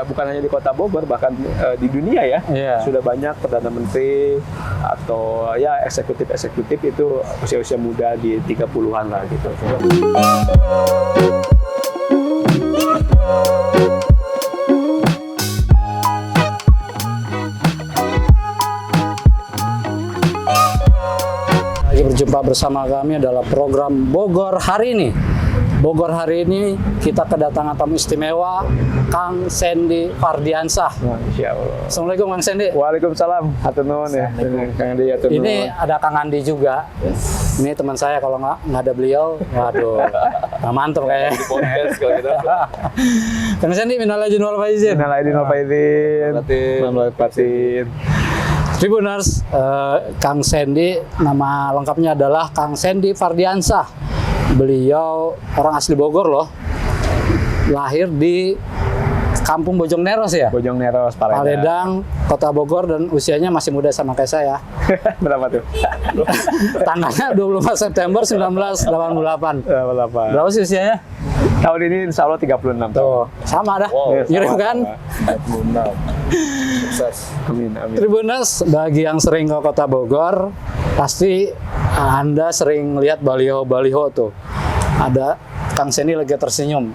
bukan hanya di Kota Bogor, bahkan di dunia ya. Sudah banyak perdana menteri atau ya eksekutif itu usia-usia muda di 30-an lah gitu. Berjumpa bersama kami adalah program Bogor Hari Ini. Bogor Hari Ini kita kedatangan tamu istimewa, Kang Sandy Fardiansah. Masya Allah. Assalamualaikum Kang Sandy. Waalaikumsalam. Hatur nuhun ya. Kang Andi, hatur nuhun. Ini ada Kang Andi juga. Ini teman saya, kalau nggak ada beliau, waduh, nggak mantap kayaknya. Di podcast kalau gitu. Kang Sandy, minal aidin wal faizin. Minal aidin wal faizin. Tribuners, Kang Sandy, nama lengkapnya adalah Kang Sandy Fardiansah. Beliau orang asli Bogor loh, lahir di Kampung Bojong Neros ya? Bojong Neros, Paledang, Kota Bogor, dan usianya masih muda sama kayak saya. Berapa tuh? Tanggalnya 24 September 1988. 88. Berapa sih usianya? Tahun ini insya Allah 36 tahun. Tuh, sama dah. Mirip kan? 36. Sukses. Amin, amin. Tribuners, bagi yang sering ke Kota Bogor, pasti Anda sering lihat baliho-baliho tuh. Ada Kang Sandy lagi tersenyum.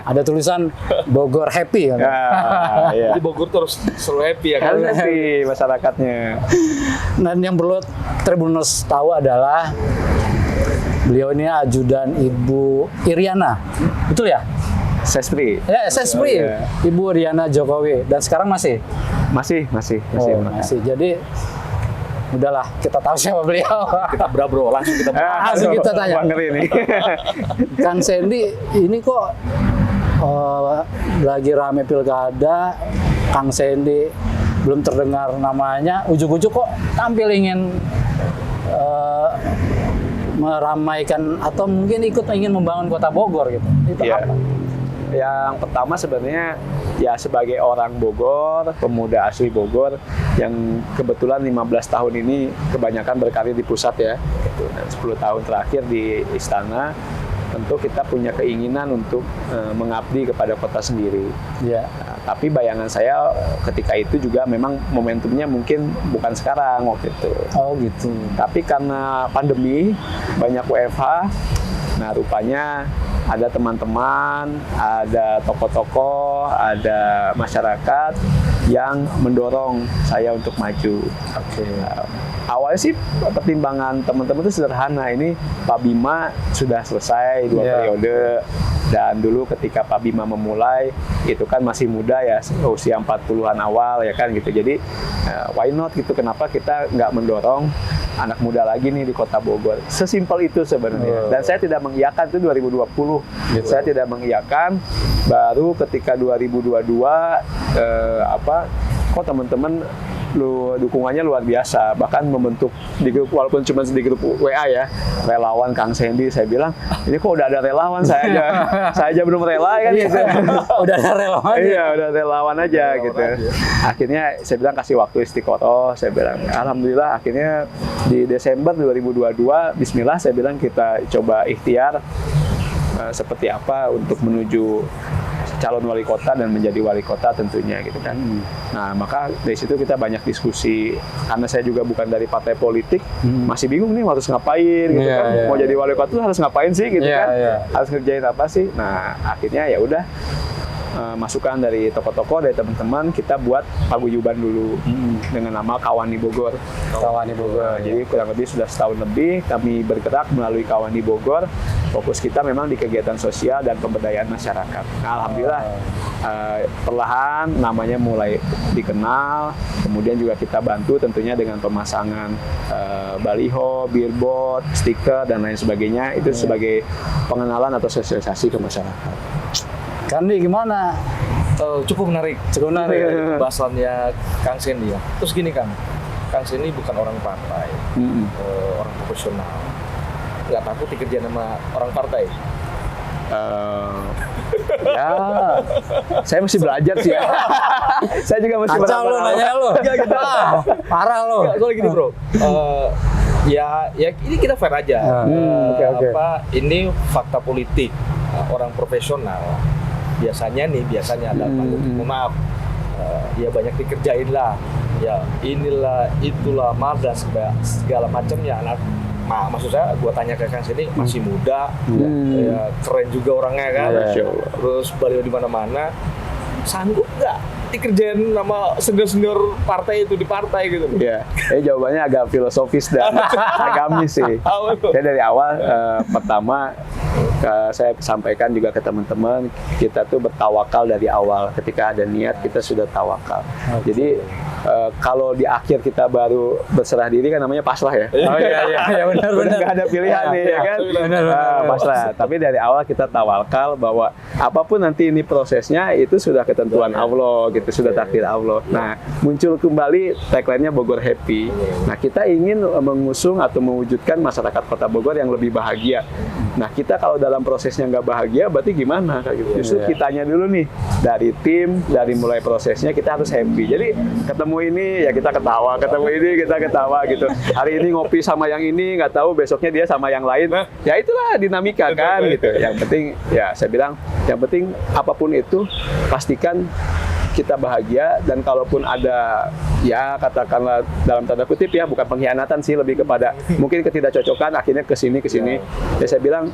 Ada tulisan Bogor Happy kan? Ya. Jadi Bogor terus selalu happy ya kan? Happy masyarakatnya. Dan yang perlu Tribuners tahu adalah beliau ini ajudan Ibu Iriana. Betul ya? Sespri. Ya, Sespri. Ya. Ibu Iriana Jokowi. Dan sekarang masih? Masih. Masih. Jadi udahlah, kita tahu siapa beliau. Kita bro, langsung kita Langsung kita tanya. Ini. Kang Sandy, ini kok lagi rame pilkada, Kang Sandy belum terdengar namanya, ujuk-ujuk kok tampil ingin meramaikan atau mungkin ingin membangun Kota Bogor gitu. Itu apa? Yang pertama sebenarnya ya sebagai orang Bogor, pemuda asli Bogor yang kebetulan 15 tahun ini kebanyakan berkarir di pusat ya. Dan 10 tahun terakhir di istana, tentu kita punya keinginan untuk mengabdi kepada kota sendiri. Ya. Nah, tapi bayangan saya ketika itu juga memang momentumnya mungkin bukan sekarang waktu itu. Oh gitu. Tapi karena pandemi, banyak WFH, nah rupanya ada teman-teman, ada tokoh-tokoh, ada masyarakat yang mendorong saya untuk maju. Oke. Awalnya sih pertimbangan teman-teman itu sederhana. Ini Pak Bima sudah selesai 2 periode. Dan dulu ketika Pak Bima memulai, itu kan masih muda ya, usia 40-an awal ya kan gitu. Jadi why not gitu, kenapa kita nggak mendorong anak muda lagi nih di Kota Bogor. Sesimpel itu sebenarnya. Dan saya tidak mengiyakan itu 2020. Gitu. Saya tidak mengiyakan, baru ketika 2022 kok teman-teman dukungannya luar biasa, bahkan membentuk di grup, walaupun cuma di grup WA ya, relawan Kang Sandy. Saya bilang, ini kok udah ada relawan, saya aja belum rela kan gitu. Udah ada relawan. Iya, udah relawan aja gitu. Akhirnya saya bilang kasih waktu istiqoroh, saya bilang alhamdulillah akhirnya di Desember 2022 bismillah saya bilang kita coba ikhtiar seperti apa untuk menuju calon wali kota dan menjadi wali kota tentunya gitu kan. Nah, maka dari situ kita banyak diskusi, karena saya juga bukan dari partai politik, masih bingung nih harus ngapain gitu kan. Mau jadi wali kota tuh harus ngapain sih gitu kan. Harus ngerjain apa sih? Nah, akhirnya ya udah masukan dari tokoh-tokoh, dari teman-teman, kita buat paguyuban dulu dengan nama Kawani Bogor. Kawani Bogor. Jadi kurang lebih sudah setahun lebih kami bergerak melalui Kawani Bogor. Fokus kita memang di kegiatan sosial dan pemberdayaan masyarakat. Nah, alhamdulillah perlahan namanya mulai dikenal. Kemudian juga kita bantu tentunya dengan pemasangan baliho, billboard, stiker dan lain sebagainya. Itu sebagai pengenalan atau sosialisasi ke masyarakat. Kandi gimana? Cukup menarik bahasannya Kang Sandy ya. Terus gini Kang Sandy bukan orang partai, orang profesional. Nggak takut dikerjain sama orang partai? Ya, saya masih belajar sih ya. Saya juga masih belajar. Acau lo nanya lo. Parah lo. Soalnya gini bro, ya ini kita fair aja. Okay. Ini fakta politik, orang profesional biasanya ada mohon maaf, ya banyak dikerjain lah, ya inilah itulah marda segala macamnya. Maksud saya, gua tanya ke Kang Sandy, masih muda, ya, keren juga orangnya kan, terus beliau di mana-mana, sanggup nggak dikerjain sama senior partai itu di partai gitu? Iya, jawabannya agak filosofis dan agamis sih. Saya dari awal pertama saya sampaikan juga ke teman-teman, kita tuh bertawakal dari awal. Ketika ada niat kita sudah tawakal. Jadi kalau di akhir kita baru berserah diri kan namanya pasrah ya. Oh iya benar. Nggak ada pilihan nih ya kan. Benar. Pasrah. Tapi dari awal kita tawakal bahwa apapun nanti ini prosesnya itu sudah ketentuan Allah gitu, sudah takdir Allah. Nah, muncul kembali tagline-nya Bogor Happy. Nah, kita ingin mengusung atau mewujudkan masyarakat Kota Bogor yang lebih bahagia. Nah, kita kalau dalam prosesnya nggak bahagia, berarti gimana? Justru kitanya dulu nih, dari tim, dari mulai prosesnya kita harus happy. Jadi ketemu ini ya kita ketawa, ketemu ini kita ketawa gitu. Hari ini ngopi sama yang ini, nggak tahu besoknya dia sama yang lain. Ya itulah dinamika kan gitu. Yang penting ya saya bilang, yang penting apapun itu pastikan kita bahagia, dan kalaupun ada ya katakanlah dalam tanda kutip ya, bukan pengkhianatan sih, lebih kepada mungkin ketidakcocokan akhirnya ke sini ya saya bilang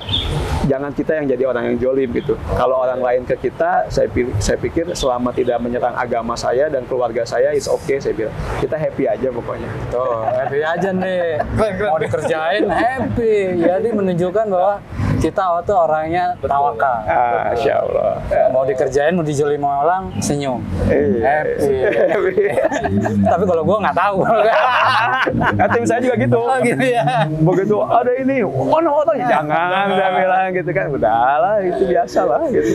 jangan kita yang jadi orang yang jolim gitu. Kalau orang lain ke kita, saya pikir selama tidak menyerang agama saya dan keluarga saya, is okay, saya bilang kita happy aja pokoknya. Tuh, happy aja nih. Mau dikerjain happy. Jadi menunjukkan bahwa kita tuh orangnya tawakal. Insya Allah. Mau dikerjain, mau dijolimi orang, senyum. Happy. Tapi kalau gue nggak tahu. Tim saya juga gitu. Oh gitu ya. Begitu ada ini, orang jangan dia bilang gitu kan. Udahlah, itu biasa lah gitu.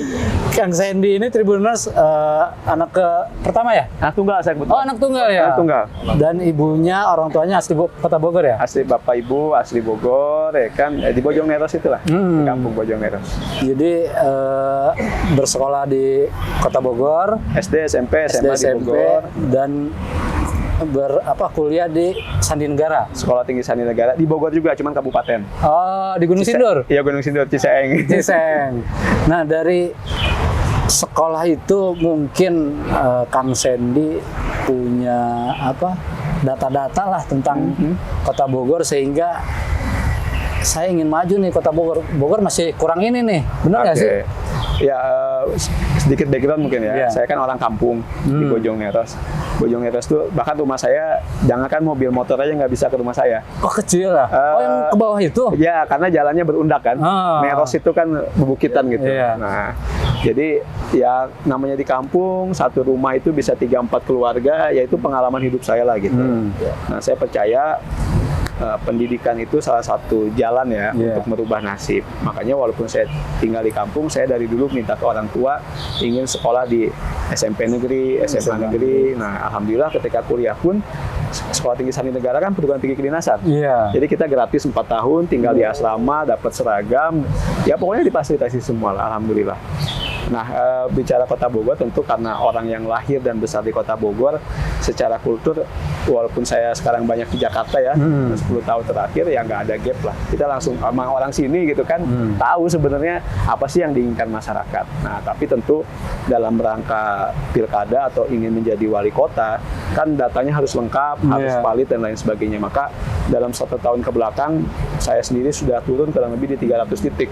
Kang Sandy ini Tribuners anak pertama ya? Anak tunggal saya kebetulan. Oh, anak tunggal ya? Anak tunggal. Dan ibunya, orang tuanya asli Kota Bogor ya? Asli bapak ibu, asli Bogor ya kan. Di Bojong Neros itulah. Di kampung Bojong Neros. Jadi bersekolah di Kota Bogor, SD, SMP, SMA di Bogor, dan kuliah di Sandi Negara. Sekolah Tinggi Sandi Negara di Bogor juga, cuman kabupaten. Oh, di Gunung Sindur? Iya, Gunung Sindur, Ciseeng. Nah, dari sekolah itu mungkin Kang Sandy punya data-data lah tentang Kota Bogor, sehingga saya ingin maju nih Kota Bogor. Bogor masih kurang ini nih, benar nggak sih? Ya, sedikit background mungkin ya. Saya kan orang kampung di Bojong Neros. Bojong Neros tuh bahkan rumah saya, jangankan mobil motor aja nggak bisa ke rumah saya. Oh, kecil lah. Yang ke bawah itu? Ya, karena jalannya berundak kan. Neros itu kan bebukitan gitu. Nah, jadi ya namanya di kampung, satu rumah itu bisa 3-4 keluarga, yaitu pengalaman hidup saya lah gitu. Nah, saya percaya pendidikan itu salah satu jalan ya untuk merubah nasib. Makanya walaupun saya tinggal di kampung, saya dari dulu minta ke orang tua ingin sekolah di SMP negeri, SMA negeri. Nah, alhamdulillah ketika kuliah pun Sekolah Tinggi Sandi Negara kan perguruan tinggi kedinasan. Jadi kita gratis 4 tahun, tinggal di asrama, dapat seragam. Ya pokoknya difasilitasi semua lah, alhamdulillah. Nah, bicara Kota Bogor tentu karena orang yang lahir dan besar di Kota Bogor, secara kultur, walaupun saya sekarang banyak di Jakarta ya, 10 tahun terakhir ya nggak ada gap lah. Kita langsung sama orang sini gitu kan, tahu sebenarnya apa sih yang diinginkan masyarakat. Nah, tapi tentu dalam rangka pilkada atau ingin menjadi wali kota, kan datanya harus lengkap, harus valid dan lain sebagainya. Maka dalam 1 tahun ke belakang, saya sendiri sudah turun kurang lebih di 300 titik.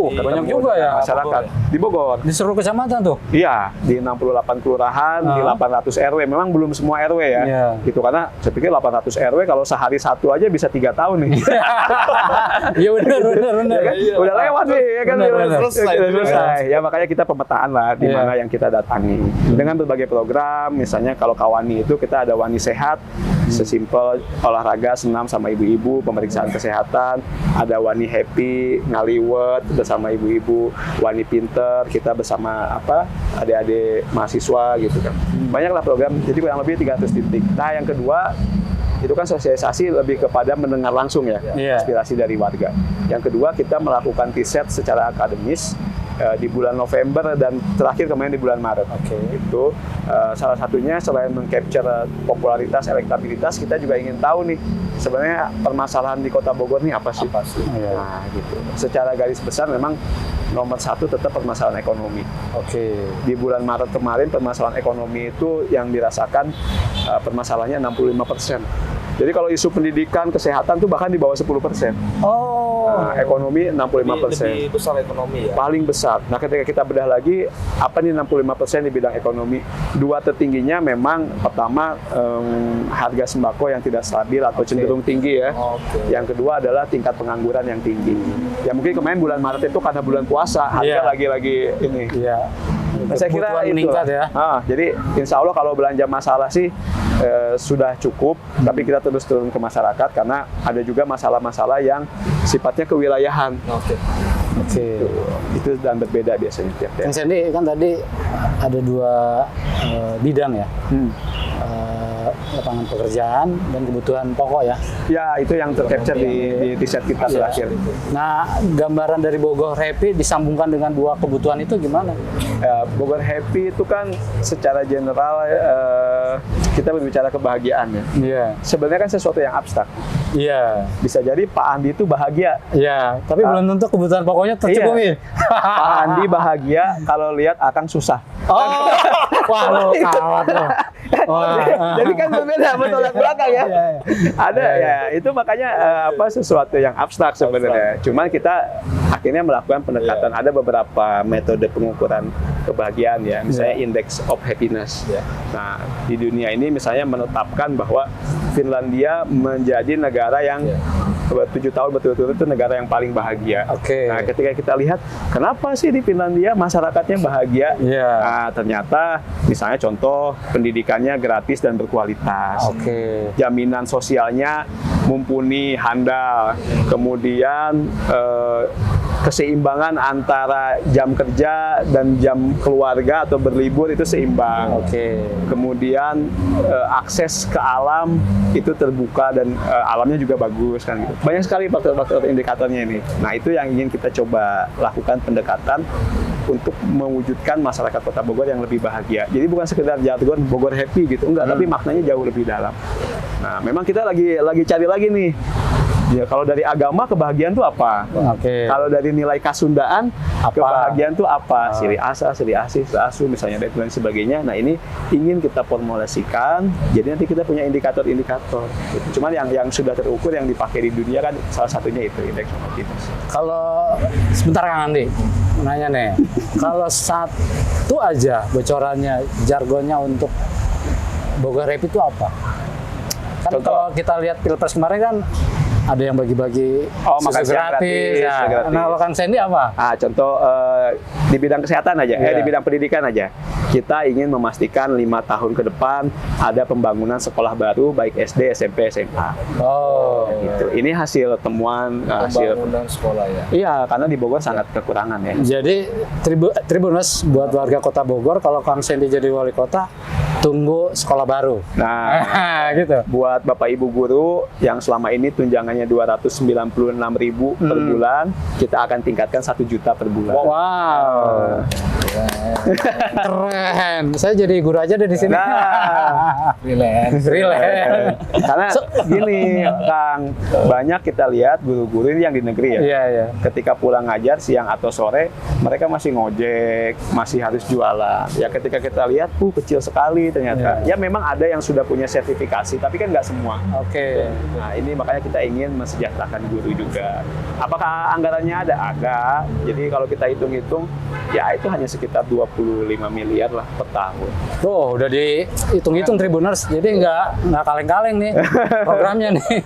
Banyak juga ya masyarakat di Bogor. Di seluruh kecamatan tuh? Iya, di 68 kelurahan, di 800 RW. Memang belum semua RW ya. Gitu, karena saya pikir 800 RW kalau sehari satu aja bisa 3 tahun nih. Iya benar. Ya kan? Udah lewat nih, ya kan? Selesai. Ya makanya kita pemetaan lah di mana yang kita datangi. Dengan berbagai program, misalnya kalau Kawani itu kita ada Wani Sehat, sesimpel olahraga, senam sama ibu-ibu, pemeriksaan kesehatan. Ada Wani Happy, ngaliwet bersama ibu-ibu, Wani Pinter, kita bersama adik-adik mahasiswa gitu kan. Banyaklah program, jadi kurang lebih 300 titik. Nah, yang kedua itu kan sosialisasi lebih kepada mendengar langsung ya, aspirasi dari warga. Yang kedua, kita melakukan riset secara akademis di bulan November dan terakhir kemarin di bulan Maret. Itu salah satunya selain meng-capture popularitas, elektabilitas, kita juga ingin tahu nih sebenarnya permasalahan di Kota Bogor nih apa sih? Nah, gitu. Secara garis besar memang nomor satu tetap permasalahan ekonomi. Di bulan Maret kemarin permasalahan ekonomi itu yang dirasakan permasalahannya 65%. Jadi kalau isu pendidikan, kesehatan tuh bahkan di bawah 10%. Nah, ekonomi 65%. Lebih besar ekonomi ya? Paling besar. Nah, ketika kita bedah lagi, apa nih 65% di bidang ekonomi? Dua tertingginya memang pertama harga sembako yang tidak stabil atau cenderung tinggi ya. Yang kedua adalah tingkat pengangguran yang tinggi. Ya mungkin kemarin bulan Maret itu karena bulan puasa, harga lagi-lagi ini. Nah, saya kira itu meningkat ya. Jadi insya Allah kalau belanja masalah sih sudah cukup, tapi kita terus turun ke masyarakat karena ada juga masalah-masalah yang sifatnya kewilayahan. Itu dan berbeda biasanya tiap Kang Sandy kan tadi ada dua bidang ya. Lapangan pekerjaan dan kebutuhan pokok ya. Ya, itu yang tercapture di riset kita terakhir. Nah, gambaran dari Bogor Happy disambungkan dengan dua kebutuhan itu gimana? Bogor Happy itu kan secara general kita berbicara kebahagiaan ya. Sebenarnya kan sesuatu yang abstrak. Bisa jadi Pak Andi itu bahagia. Tapi belum tentu kebutuhan pokoknya tercukupi. Pak Andi bahagia kalau lihat Akang susah. Wah, lo kawat lo. Jadi kan berbeda bertolak belakang ya. Ada ya, itu makanya sesuatu yang abstrak sebenarnya. Cuman kita akhirnya melakukan pendekatan. Ada beberapa metode pengukuran kebahagiaan ya, misalnya index of happiness. Nah, di dunia ini misalnya menetapkan bahwa Finlandia menjadi negara yang 7 tahun betul-betul itu negara yang paling bahagia. Nah, ketika kita lihat kenapa sih di Finlandia masyarakatnya bahagia? Nah, ternyata misalnya contoh pendidikannya gratis dan berkualitas. Jaminan sosialnya mumpuni, handal. Kemudian keseimbangan antara jam kerja dan jam keluarga atau berlibur itu seimbang. Kemudian akses ke alam itu terbuka dan alamnya juga bagus kan gitu. Banyak sekali faktor-faktor indikatornya ini. Nah, itu yang ingin kita coba lakukan pendekatan untuk mewujudkan masyarakat Kota Bogor yang lebih bahagia. Jadi bukan sekedar jargon Bogor Happy gitu, enggak, tapi maknanya jauh lebih dalam. Nah, memang kita lagi cari lagi nih. Ya, kalau dari agama kebahagiaan itu apa? Kalau dari nilai kasundaan kebahagiaan itu apa? Siri asa, siri asih, siri asu misalnya dan lain sebagainya. Nah, ini ingin kita formulasikan. Jadi nanti kita punya indikator-indikator. Gitu. Cuman yang sudah terukur yang dipakai di dunia kan salah satunya itu indeks happiness. Kalau sebentar Kang Andi, nanya nih. Kalau satu aja bocorannya, jargonnya untuk Bogor Happy itu apa? Kan kalau kita lihat Pilpres kemarin kan ada yang bagi-bagi makan gratis. Nah, kalau Kang Sandy apa? Contoh di bidang kesehatan aja, di bidang pendidikan aja. Kita ingin memastikan 5 tahun ke depan ada pembangunan sekolah baru baik SD, SMP, SMA. Gitu. Ini hasil temuan pembangunan sekolah ya. Iya, karena di Bogor sangat kekurangan ya. Jadi Tribuners buat warga Kota Bogor, kalau Kang Sandy jadi wali kota, tunggu sekolah baru. Nah, gitu. Buat Bapak Ibu guru yang selama ini tunjangannya 296.000 per bulan, kita akan tingkatkan 1 juta per bulan. Wow. Keren. Saya jadi guru aja deh di sini. Freelance. Karena gini, Kang, banyak kita lihat guru-guru ini yang di negeri ya. Ketika pulang ngajar siang atau sore, mereka masih ngojek, masih harus jualan. Ya ketika kita lihat, kecil sekali ternyata. Ya memang ada yang sudah punya sertifikasi, tapi kan nggak semua. Nah, ini makanya kita ingin mensejahterakan guru juga. Apakah anggarannya ada? Ada. Jadi kalau kita hitung-hitung, ya itu hanya sekitar 25 miliar lah per tahun. Tuh, udah dihitung-hitung Tribuners, jadi nggak kaleng-kaleng nih programnya nih.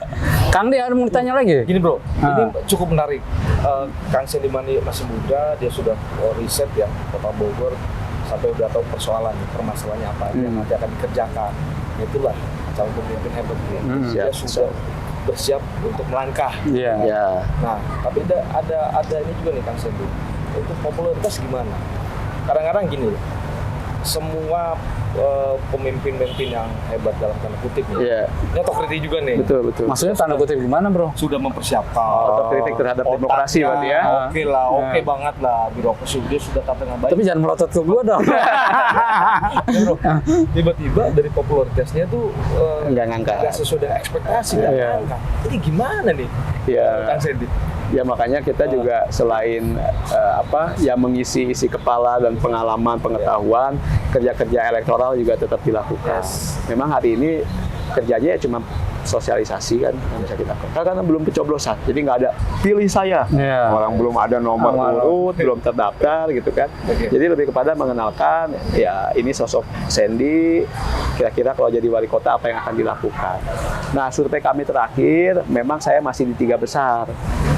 Kang dia ada mau ditanya lagi? Gini bro, ini cukup menarik. Kang Sandy masih muda, dia sudah riset ya Kota Bogor sampai udah tahu permasalahannya apa yang nanti akan dikerjakan. Itulah calon pemimpin hebat dia sudah bersiap untuk melangkah. Nah, tapi ada ini juga nih Kang Sandy. Untuk popularitas gimana? Kadang-kadang gini, semua pemimpin-pemimpin yang hebat dalam tanda kutip ya. Iya. Ini otokritik juga nih. Betul. Maksudnya tanda kutip gimana, Bro? Sudah mempersiapkan Otokritik terhadap demokrasi otaknya, berarti ya. Oke lah, oke banget lah, birokrasi dia sudah tata dengan baik. Tapi jangan melotot ke gua dong. Ya, bro, tiba-tiba dari popularitasnya tuh Nggak ngangkat. nggak sesuai dengan ekspektasi, nggak Iya. ngangkat. Ini gimana nih, Iya. Kang Sandy? Ya makanya kita juga selain ya mengisi isi kepala dan pengetahuan, kerja-kerja elektoral juga tetap dilakukan. Yes. Memang hari ini kerjanya ya cuma sosialisasi kan yang bisa kita lakukan. Karena belum pencoblosan, jadi nggak ada pilih saya. Iya. Orang belum ada nomor urut, belum terdaftar gitu kan. Oke. Jadi lebih kepada mengenalkan ya ini sosok Sandy, kira-kira kalau jadi wali kota apa yang akan dilakukan. Nah survei kami terakhir, memang saya masih di 3 besar.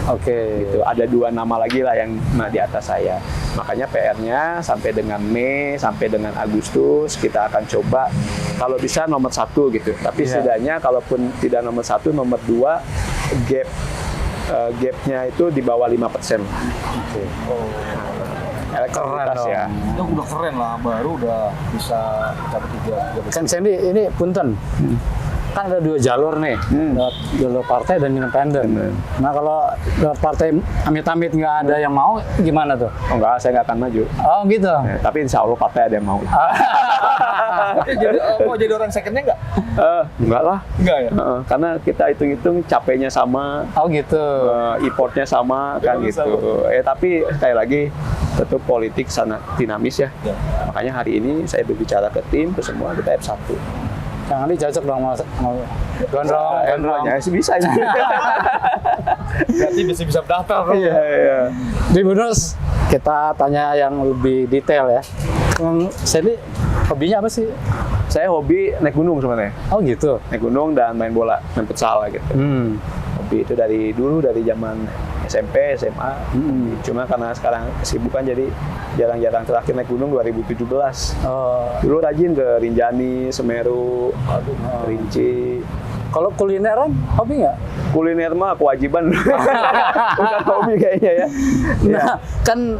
Oke. Gitu. Ada 2 nama lagi lah yang di atas saya. Makanya PR-nya sampai dengan Mei, sampai dengan Agustus kita akan coba kalau bisa nomor 1 gitu. Tapi setidaknya kalaupun tidak nomor 1, nomor 2 gapnya itu di bawah 5%. Oke. Elektabilitas Keren ya. Itu udah keren lah, baru udah bisa capai 3 Kang Sandy, ini punten. Kan ada 2 jalur nih, jalur partai dan independen. Nah kalau lewat partai amit-amit nggak ada yang mau, gimana tuh? Oh enggak, saya nggak akan maju. Oh gitu. Tapi insya Allah partai ada yang mau. Jadi mau jadi orang secondnya nggak? Enggak lah. Enggak ya? Karena kita hitung-hitung capeknya sama, Oh gitu. importnya sama kan gitu. Tapi sekali lagi tentu politik sangat dinamis ya. Ya. Makanya hari ini saya berbicara ke tim, ke semua kita F1. Kang Andi cocok dong mau gondrong. Ya sih bisa. Berarti bisa daftar bro. Iya. Di bonus kita tanya yang lebih detail ya. Kang Sandy hobinya apa sih? Saya hobi naik gunung sebenarnya. Oh gitu. Naik gunung dan main bola, main futsal gitu. Hobi itu dari dulu, dari zaman SMP, SMA. Cuma karena sekarang kesibukan jadi jarang-jarang, terakhir naik gunung 2017. Dulu rajin ke Rinjani, Semeru, Kerinci. Kalau kulineran hobi nggak? Kuliner mah kewajiban. Bukan hobi kayaknya ya. Nah, kan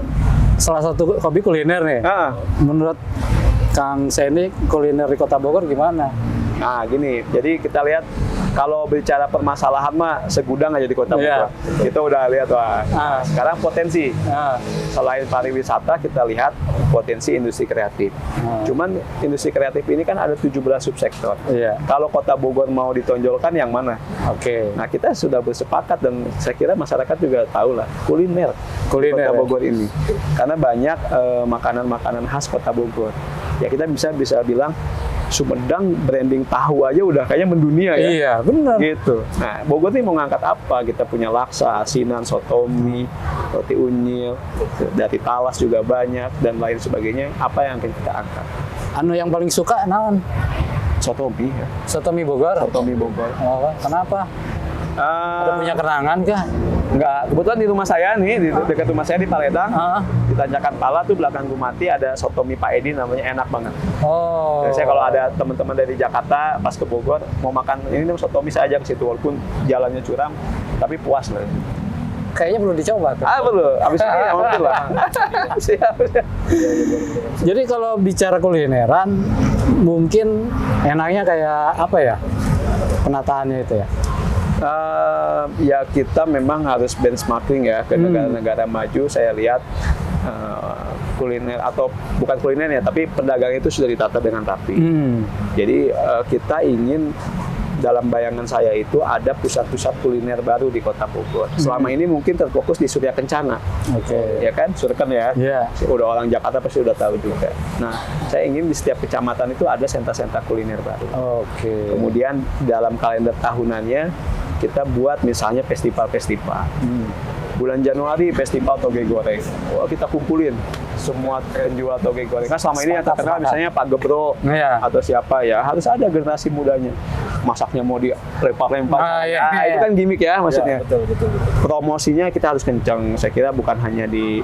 salah satu hobi kuliner nih. Menurut Kang Sandy, kuliner di Kota Bogor gimana? Nah gini, jadi kita lihat kalau bicara permasalahan mah segudang aja di Kota Bogor. Kita udah lihat wah. Sekarang potensi. Selain pariwisata kita lihat potensi industri kreatif. Cuman industri kreatif ini kan ada 17 subsektor. Kalau Kota Bogor mau ditonjolkan yang mana? Oke. Nah kita sudah bersepakat dan saya kira masyarakat juga tahu lah kuliner Kota Bogor ini. Karena banyak makanan-makanan khas Kota Bogor. Ya kita bisa bilang Sumedang branding tahu aja udah kayaknya mendunia ya. Iya, benar. Gitu. Nah, Bogor ini mau ngangkat apa? Kita punya laksa, asinan, sotomi, roti unyil, dari talas juga banyak dan lain sebagainya. Apa yang akan kita angkat? Anu yang paling suka naon? Sotomi ya. Soto mie Bogor. Sotomi Bogor. Oh, kenapa? Ada punya kenangan kah? Enggak, kebetulan di rumah saya nih, di dekat rumah saya di Paledang, di Tanjakan Pala tuh belakang Gumati ada sotomi Pak Edi, namanya enak banget. Oh. Jadi saya kalau ada teman-teman dari Jakarta pas ke Bogor mau makan ini sotomi saya ajak ke situ walaupun jalannya curam, tapi puas lah. Kayaknya perlu dicoba tuh. Perlu. Abis ini ya mungkin lah. Siap. Jadi kalau bicara kulineran, mungkin enaknya kayak apa ya? Penataannya itu ya? Ya kita memang harus benchmarking ya ke negara-negara maju. Saya lihat kuliner atau bukan kuliner ya, tapi pedagang itu sudah ditata dengan rapi. Jadi kita ingin dalam bayangan saya itu ada pusat-pusat kuliner baru di Kota Bogor. Selama ini mungkin terfokus di Surya Kencana. Ya kan, Surken ya. Udah orang Jakarta pasti udah tahu juga. Nah, saya ingin di setiap kecamatan itu ada sentra-sentra kuliner baru. Kemudian dalam kalender tahunannya kita buat misalnya festival-festival. Bulan Januari festival toge goreng. Kita kumpulin semua penjual toge goreng. Kan selama ini yang terkenal misalnya Pak Gebro atau siapa ya, harus ada generasi mudanya. Masaknya mau dilempar-lempar. Itu kan gimmick ya maksudnya. Betul. Promosinya kita harus kencang. Saya kira bukan hanya di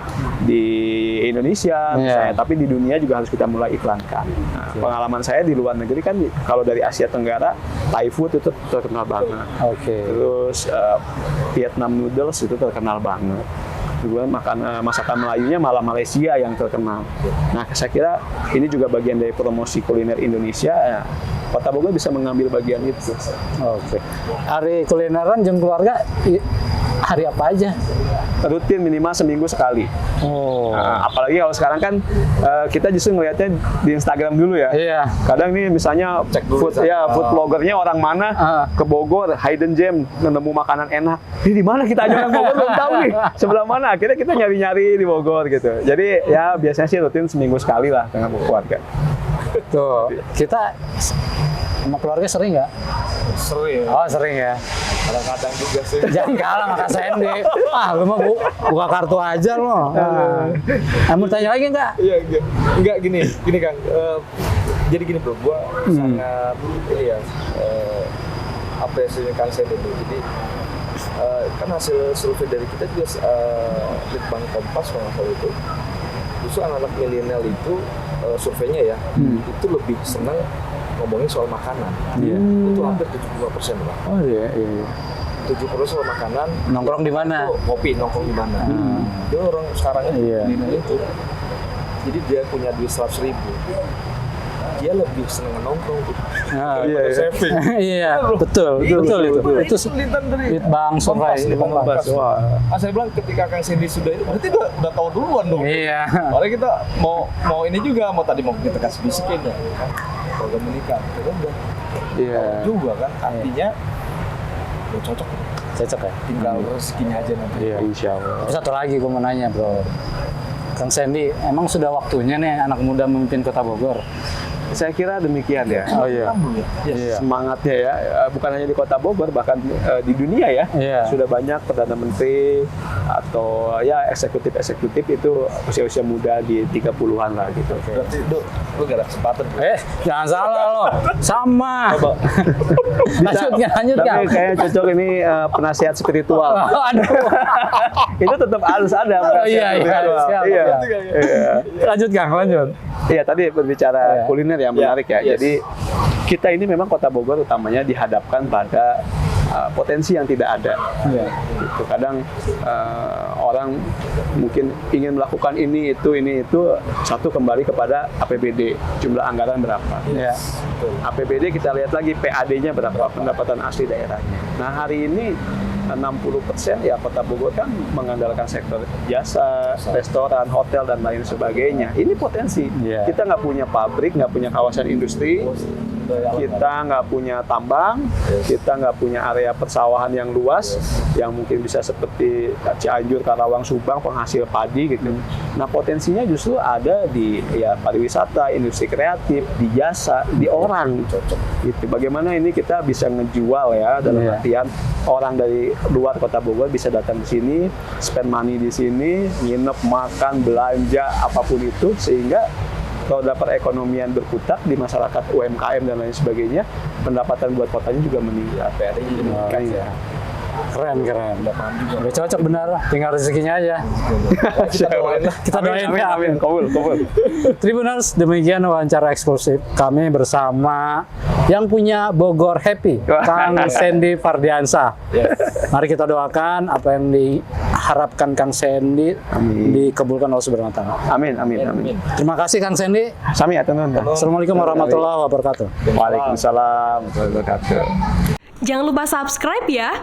Indonesia misalnya, tapi di dunia juga harus kita mulai iklankan. Nah, pengalaman saya di luar negeri kan kalau dari Asia Tenggara, Thai food itu terkenal banget. Terus Vietnam noodles itu terkenal banget. Juga masakan Melayunya malah Malaysia yang terkenal. Nah, saya kira ini juga bagian dari promosi kuliner Indonesia. Ya, Kota Bogor bisa mengambil bagian itu. Oke. Hari kulineran jeung keluarga hari apa aja? Rutin minimal seminggu sekali. Oh. Nah, apalagi kalau sekarang kan kita justru ngelihatnya di Instagram dulu ya. Iya. Kadang nih misalnya Cek dulu food bloggernya orang mana ke Bogor, hidden gem, nemu makanan enak. Ini di mana kita aja orang Bogor belum tahu nih. Sebelah mana? Akhirnya kita nyari-nyari di Bogor gitu. Jadi ya biasanya sih rutin seminggu sekali lah dengan keluarga. Tuh, kita sama keluarga sering nggak? Sering. Oh, sering ya. Kadang-kadang juga sih. Jangan kalah sama Kak Sandy. Lu mah buka kartu aja lo. Mau tanya lagi nggak? Iya, enggak gini Kang. Jadi gini bro, gua sangat apresiasi Kang Sandy itu. Jadi kan hasil survei dari kita juga Litbang Kompas kalau nggak salah itu, justru anak-anak milenial itu surveinya ya, itu lebih senang ngomongin soal makanan. Itu hampir 72% lah. Oh iya. 70% soal makanan. Nongkrong di mana? Itu kopi, nongkrong di mana. Dia orang sekarang milenial itu. Jadi dia punya duit 100.000. Dia lebih seneng nongkrong tuh. Iya. Saving. Iya, betul itu. Itu Lintan dari Litbang survei. Kompas. Wah. Saya bilang ketika Kang Sandy sudah itu, berarti udah tahu duluan dong. Iya. Soalnya kita mau ini juga, mau kita kasih bisikin ya. Program menikah, kita udah Iya. juga kan. Artinya udah cocok. Cocok ya? Tinggal rezekinya aja nanti. Iya, insya Allah. Terus satu lagi gue mau nanya bro, Kang Sandy, emang sudah waktunya nih anak muda memimpin Kota Bogor? Saya kira demikian ya. Oh iya. Iya. Semangatnya ya, bukan hanya di Kota Bogor, bahkan di dunia ya. Iya. Sudah banyak Perdana Menteri atau ya eksekutif itu usia-usia muda di 30-an lah gitu. Berarti lu gak ada kesempatan. Jangan salah lo, sama. lanjut Tapi kan? kayaknya cocok ini penasihat spiritual. Aduh. Itu tetap harus ada penasihat Iya, spiritual. siap. Iya. Lanjut Kang, lanjut. Iya, tadi berbicara kuliner yang menarik ya. Yes. Jadi kita ini memang Kota Bogor utamanya dihadapkan pada potensi yang tidak ada. Gitu. Kadang orang mungkin ingin melakukan ini itu, satu kembali kepada APBD, jumlah anggaran berapa. Iya. APBD kita lihat lagi PAD-nya berapa, pendapatan asli daerahnya. Nah, hari ini 60% ya Kota Bogor kan mengandalkan sektor jasa, restoran, hotel dan lain sebagainya. Ini potensi. Iya. Kita nggak punya pabrik, nggak punya kawasan industri, kita nggak punya tambang, kita nggak punya area persawahan yang luas, yang mungkin bisa seperti Cianjur, Karawang, Subang, penghasil padi gitu. Nah, potensinya justru ada di pariwisata, industri kreatif, di jasa, di orang. Gitu. Bagaimana ini kita bisa ngejual ya, dalam artian orang dari luar Kota Bogor bisa datang ke sini, spend money di sini, nginep, makan, belanja, apapun itu, sehingga roda perekonomian berputar di masyarakat UMKM dan lain sebagainya, pendapatan buat kotanya juga meningkat. PRD-nya jadi meningkat ya. Keren. Udah cocok benar, tinggal rezekinya aja. Kita doain lah. Kita doain ya. Amin. Kabul. Tribuners, demikian wawancara eksklusif kami bersama yang punya Bogor Happy, Kang Sandy Fardiansah. Mari kita doakan apa yang diharapkan Kang Sandy dikabulkan Allah Subhanahu wa taala. Amin. Terima kasih Kang Sandy. Sami aturun. Assalamualaikum warahmatullahi wabarakatuh. Waalaikumsalam warahmatullahi wabarakatuh. Jangan lupa subscribe ya.